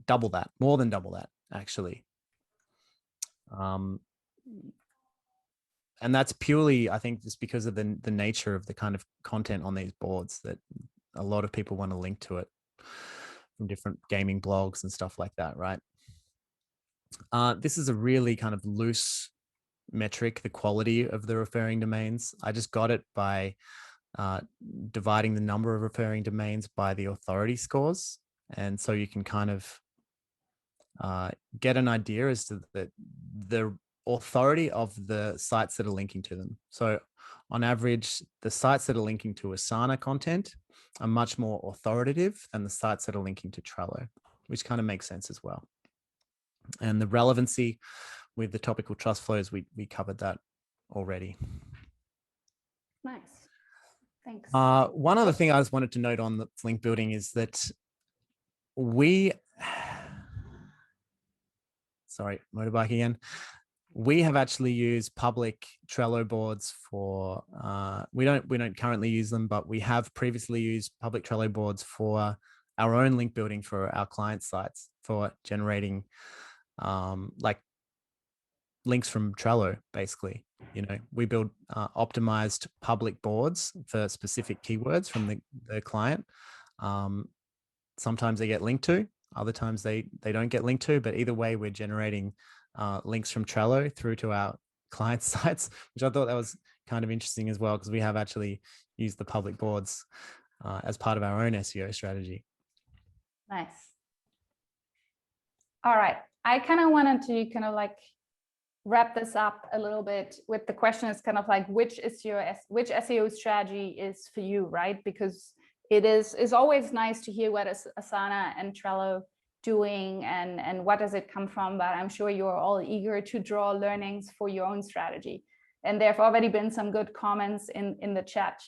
double that, more than double that, actually. And that's purely, I think, just because of the nature of the kind of content on these boards, that a lot of people want to link to it from different gaming blogs and stuff like that, right? This is a really kind of loose metric, the quality of the referring domains. I just got it by dividing the number of referring domains by the authority scores. And so you can kind of get an idea as to the authority of the sites that are linking to them. So on average, the sites that are linking to Asana content are much more authoritative than the sites that are linking to Trello, which kind of makes sense as well. And the relevancy with the topical trust flows, we covered that already. Nice. Thanks. One other thing I just wanted to note on the link building is that sorry, motorbike again. We have actually used public Trello boards for, we don't currently use them, but we have previously used public Trello boards for our own link building for our client sites for generating like links from Trello, basically. We build optimized public boards for specific keywords from the client. Sometimes they get linked to, other times they don't get linked to, but either way, we're generating links from Trello through to our client sites, which I thought that was kind of interesting as well, because we have actually used the public boards as part of our own SEO strategy. Nice. All right. I kind of wanted to kind of like wrap this up a little bit with the question is kind of like, which SEO strategy is for you, right? Because it's always nice to hear what is Asana and Trello doing and what does it come from, but I'm sure you're all eager to draw learnings for your own strategy. And there have already been some good comments in the chat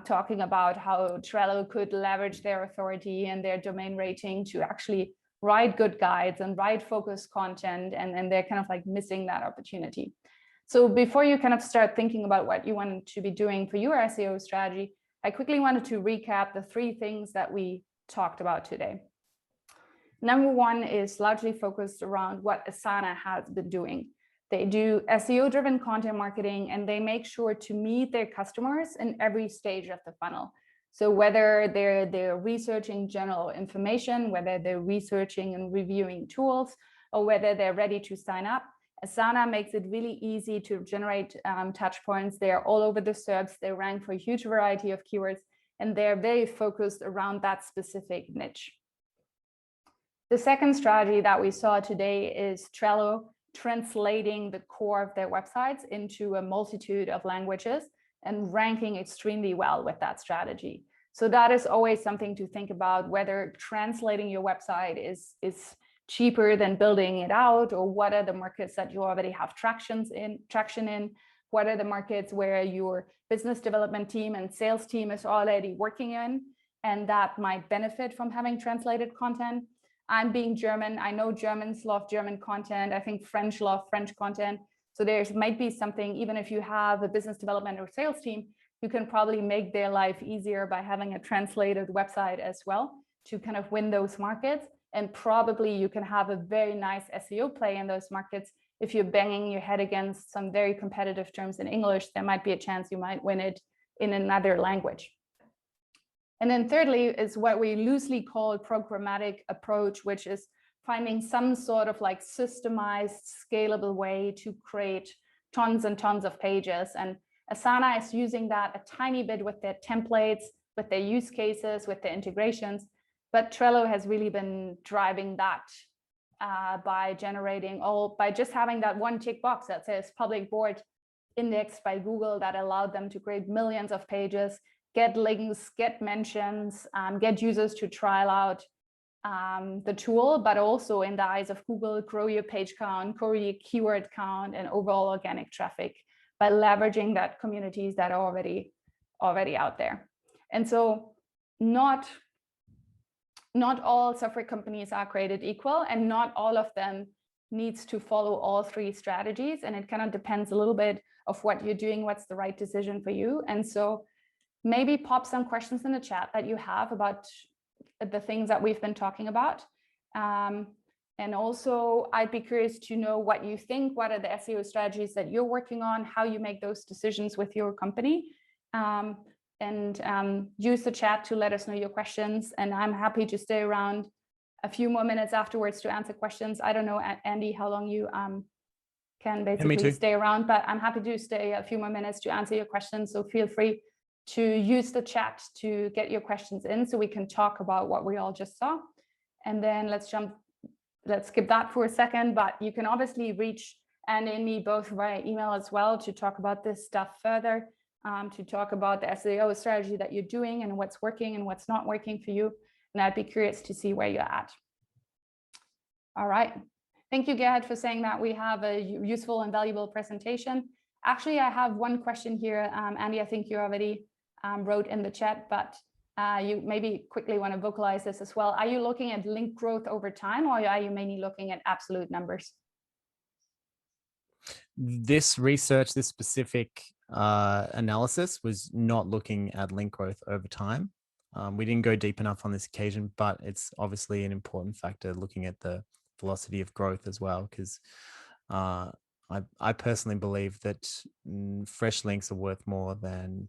talking about how Trello could leverage their authority and their domain rating to actually write good guides and write focused content, and they're kind of like missing that opportunity. So before you kind of start thinking about what you want to be doing for your SEO strategy, I quickly wanted to recap the 3 things that we talked about today. Number 1 is largely focused around what Asana has been doing. They do SEO-driven content marketing, and they make sure to meet their customers in every stage of the funnel. So whether they're researching general information, whether they're researching and reviewing tools, or whether they're ready to sign up, Asana makes it really easy to generate touch points. They're all over the SERPs. They rank for a huge variety of keywords, and they're very focused around that specific niche. The second strategy that we saw today is Trello translating the core of their websites into a multitude of languages and ranking extremely well with that strategy. So that is always something to think about, whether translating your website is cheaper than building it out, or what are the markets that you already have traction in, what are the markets where your business development team and sales team is already working in, and that might benefit from having translated content. I'm being German. I know Germans love German content. I think French love French content. So there might be something, even if you have a business development or sales team, you can probably make their life easier by having a translated website as well to kind of win those markets. And probably you can have a very nice SEO play in those markets. If you're banging your head against some very competitive terms in English, there might be a chance you might win it in another language. And then thirdly is what we loosely call programmatic approach, which is finding some sort of like systemized, scalable way to create tons and tons of pages. And Asana is using that a tiny bit with their templates, with their use cases, with their integrations. But Trello has really been driving that by just having that one tick box that says public board indexed by Google that allowed them to create millions of pages, get links, get mentions, get users to trial out the tool, but also in the eyes of Google, grow your page count, grow your keyword count, and overall organic traffic by leveraging that communities that are already out there. And so not all software companies are created equal, and not all of them needs to follow all 3 strategies. And it kind of depends a little bit of what you're doing, what's the right decision for you. And so maybe pop some questions in the chat that you have about the things that we've been talking about. And also, I'd be curious to know what you think, what are the SEO strategies that you're working on, how you make those decisions with your company. And use the chat to let us know your questions. And I'm happy to stay around a few more minutes afterwards to answer questions. I don't know, Andy, how long you can basically stay around, but I'm happy to stay a few more minutes to answer your questions. So feel free to use the chat to get your questions in so we can talk about what we all just saw. And then let's skip that for a second, but you can obviously reach Andy and me both via email as well to talk about this stuff further, to talk about the SEO strategy that you're doing and what's working and what's not working for you. And I'd be curious to see where you're at. All right. Thank you, Gerhard, for saying that we have a useful and valuable presentation. Actually, I have one question here. Andy, I think you already wrote in the chat, but you maybe quickly want to vocalize this as well. Are you looking at link growth over time, or are you mainly looking at absolute numbers? this research, this specific analysis was not looking at link growth over time. We didn't go deep enough on this occasion, but it's obviously an important factor looking at the velocity of growth as well, because I personally believe that fresh links are worth more than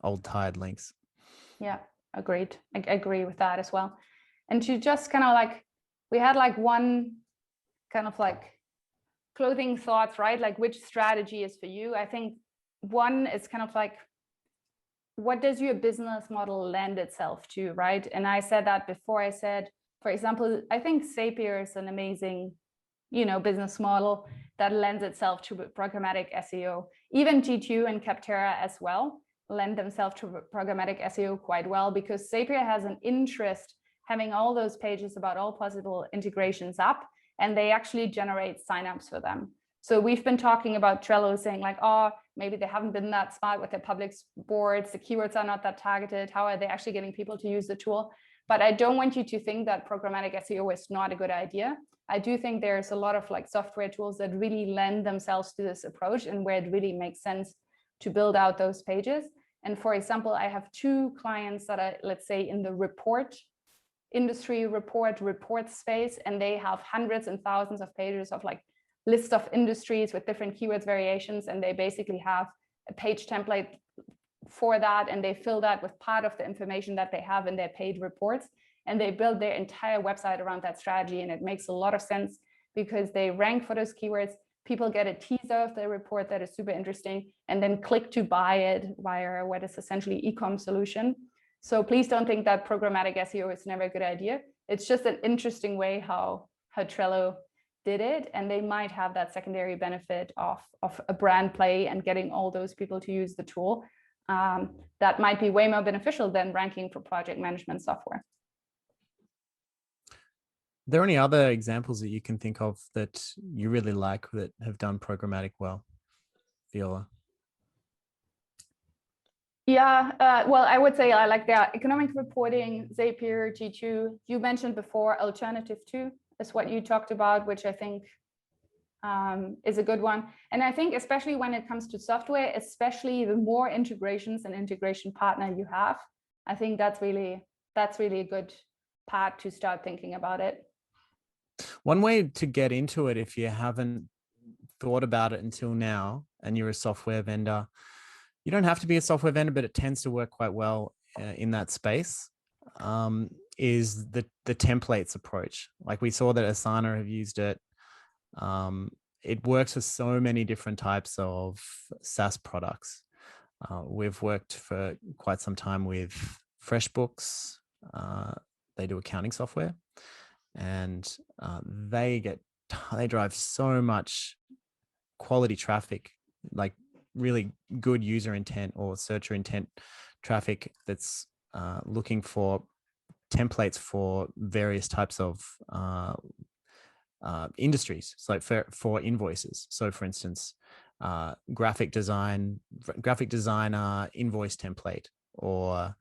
old tired links. Yeah, agreed. I agree with that as well. And to just kind of like, we had like one kind of like clothing thoughts, right? Like which strategy is for you? I think one is kind of like, what does your business model lend itself to, right? And I said that before. I said, for example, I think Zapier is an amazing, business model that lends itself to programmatic SEO. Even G2 and Capterra as well lend themselves to programmatic SEO quite well, because Zapier has an interest having all those pages about all possible integrations up, and they actually generate signups for them. So we've been talking about Trello saying like, oh, maybe they haven't been that smart with their public boards. The keywords are not that targeted. How are they actually getting people to use the tool? But I don't want you to think that programmatic SEO is not a good idea. I do think there's a lot of like software tools that really lend themselves to this approach, and where it really makes sense to build out those pages. And for example, I have 2 clients that are, let's say, in the report space, and they have hundreds and thousands of pages of like list of industries with different keywords variations, and they basically have a page template for that, and they fill that with part of the information that they have in their paid reports, and they build their entire website around that strategy. And it makes a lot of sense because they rank for those keywords. People get a teaser of the report that is super interesting, and then click to buy it via what is essentially e-com solution. So please don't think that programmatic SEO is never a good idea. It's just an interesting way how Trello did it, and they might have that secondary benefit of a brand play and getting all those people to use the tool. That might be way more beneficial than ranking for project management software. Are there any other examples that you can think of that you really like that have done programmatic well, Viola? Yeah, well, I would say I like that. Economic reporting, Zapier, G2. You mentioned before, Alternative 2 is what you talked about, which I think is a good one. And I think especially when it comes to software, especially the more integrations and integration partner you have, I think that's really a good part to start thinking about it. One way to get into it, if you haven't thought about it until now and you're a software vendor, you don't have to be a software vendor, but it tends to work quite well in that space, is the templates approach. Like we saw that Asana have used it. It works for so many different types of SaaS products. We've worked for quite some time with FreshBooks. They do accounting software, and they drive so much quality traffic, like really good user intent or searcher intent traffic that's looking for templates for various types of industries. So for invoices. So for instance, graphic designer invoice template, or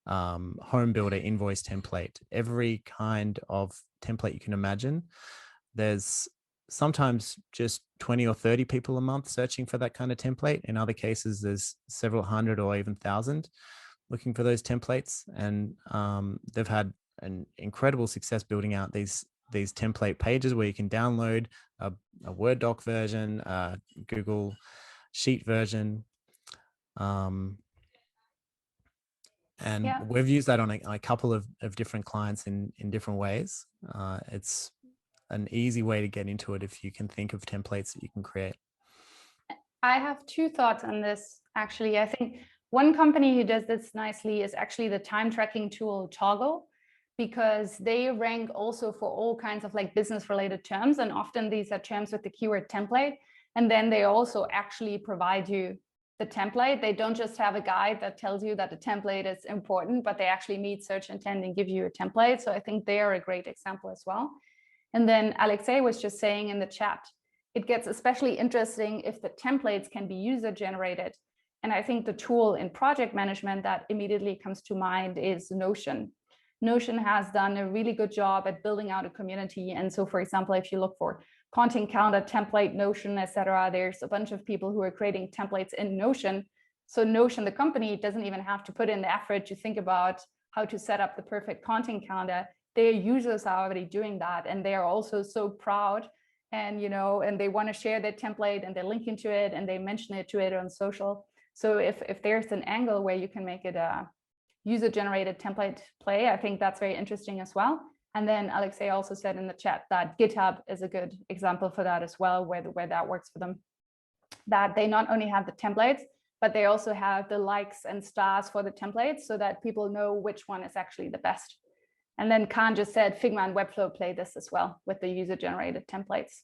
home builder invoice template, every kind of template you can imagine. There's sometimes just 20 or 30 people a month searching for that kind of template. In other cases, there's several hundred or even thousand looking for those templates. And they've had an incredible success building out these template pages where you can download a Word doc version, a Google Sheet version. And we've used that on a couple of different clients in different ways. It's an easy way to get into it if you can think of templates that you can create. I have 2 thoughts on this, actually. I think one company who does this nicely is actually the time tracking tool Toggle, because they rank also for all kinds of like business related terms. And often these are terms with the keyword template. And then they also actually provide you the template. They don't just have a guide that tells you that the template is important, but they actually meet search intent and give you a template. So I think they are a great example as well. And then Alexei was just saying in the chat, it gets especially interesting if the templates can be user generated. And I think the tool in project management that immediately comes to mind is Notion. Notion has done a really good job at building out a community. And so, for example, if you look for content calendar template, Notion, etc. There's a bunch of people who are creating templates in Notion. So Notion, the company, doesn't even have to put in the effort to think about how to set up the perfect content calendar. Their users are already doing that, and they are also so proud, and and they want to share their template, and they link into it, and they mention it on social. So if there's an angle where you can make it a user-generated template play, I think that's very interesting as well. And then Alexei also said in the chat that GitHub is a good example for that as well, where that works for them. That they not only have the templates, but they also have the likes and stars for the templates so that people know which one is actually the best. And then Khan just said Figma and Webflow play this as well with the user-generated templates.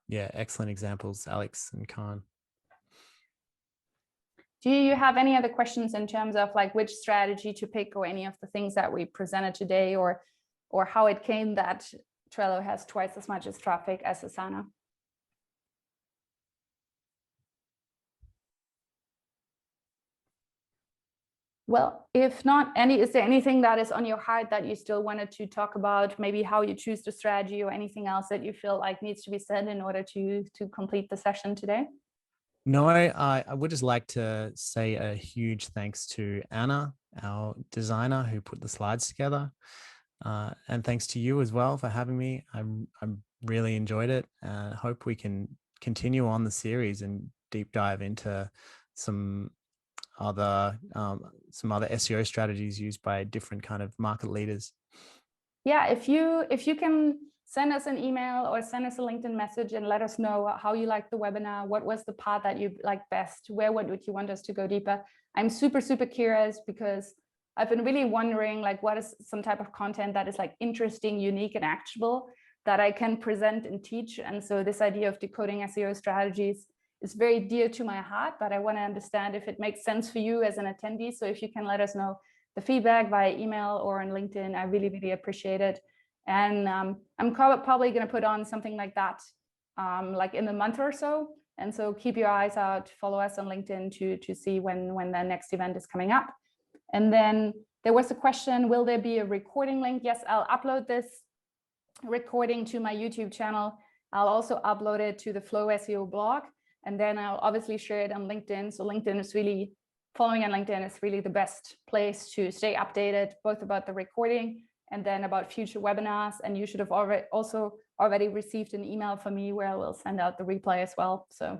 Yeah, excellent examples, Alex and Khan. Do you have any other questions in terms of like which strategy to pick, or any of the things that we presented today, or how it came that Trello has twice as much as traffic as Asana? Well, if not, is there anything that is on your heart that you still wanted to talk about? Maybe how you choose the strategy, or anything else that you feel like needs to be said in order to complete the session today? No, I would just like to say a huge thanks to Anna, our designer, who put the slides together. And thanks to you as well for having me. I really enjoyed it, and hope we can continue on the series and deep dive into some other SEO strategies used by different kind of market leaders. Yeah, if you can send us an email or send us a LinkedIn message and let us know how you liked the webinar, what was the part that you liked best, where would you want us to go deeper. I'm super curious, because I've been really wondering, like, what is some type of content that is like interesting, unique, and actionable that I can present and teach. And so this idea of decoding SEO strategies is very dear to my heart, but I want to understand if it makes sense for you as an attendee. So if you can let us know the feedback via email or on LinkedIn, I really appreciate it. And I'm probably going to put on something like that like in a month or so. And so keep your eyes out, follow us on LinkedIn to see when the next event is coming up. And then there was a question, will there be a recording link? Yes, I'll upload this recording to my YouTube channel. I'll also upload it to the Flow SEO blog, and then I'll obviously share it on LinkedIn. So LinkedIn is really, following on LinkedIn is really the best place to stay updated, both about the recording and then about future webinars. And you should have already received an email from me where I will send out the replay as well. So